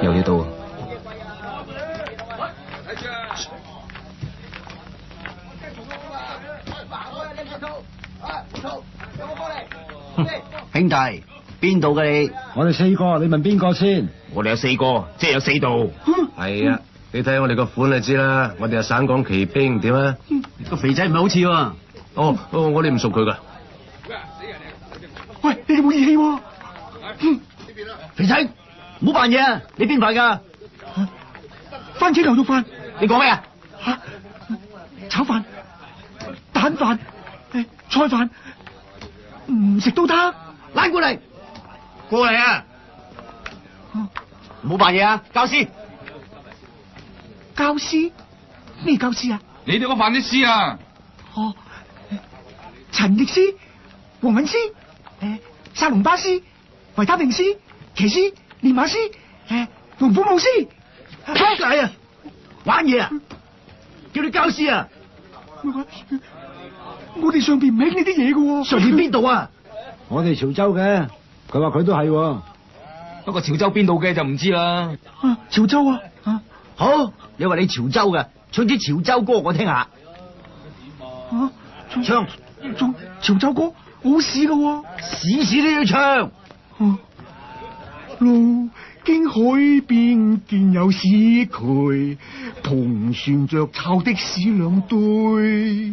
有料到啊！兄弟，邊度嘅你？我哋4個，你問邊個先？我哋有4個，即係有4度。係啊，你睇我哋個款就知啦。我哋係省港旗兵，點啊？個肥仔唔係好似喎。哦，我哋唔熟佢噶。喂，你哋冇義氣喎。肥仔，唔好扮嘢啊！你邊塊噶？番茄牛肉飯。你講咩啊？炒飯、蛋飯、菜飯，唔食都得。拉過嚟，過嚟啊！唔好扮嘢啊！教師，教師咩教師啊？你哋嗰飯啲師啊？哦，陳力斯、黃韻詩、薩隆巴斯、維他命斯、騎師、練馬師、龍虎武師。乜解啊？玩嘢啊？叫你教師啊？我哋上邊唔興呢啲嘢噶喎。上邊邊度啊？我哋潮州嘅，佢話佢都係喎。不過潮州邊度嘅就唔知啦。潮州啊？好，你話你潮州嘅，唱支潮州歌我聽下。唱潮州歌好屎噶喎，屎都要唱。路經海邊見有市渠，同船着抄的士兩對。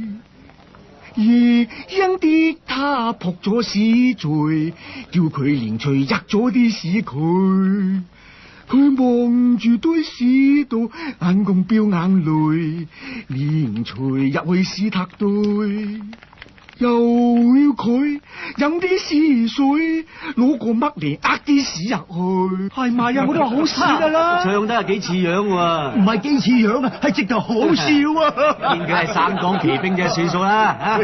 夜因啲他撲咗屎罪，叫佢連隨入咗啲屎佢。佢望住堆屎度，眼共飆眼淚，連隨入去屎塔堆。又要佢飲啲屎水，攞個乜嚟呃啲屎入去，係咪啊？我都話好屎噶啦，唱得係幾似樣喎，唔係幾似樣啊，係直頭好笑啊！見佢係省港旗兵嘅算數啦，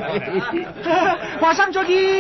話生咗啲。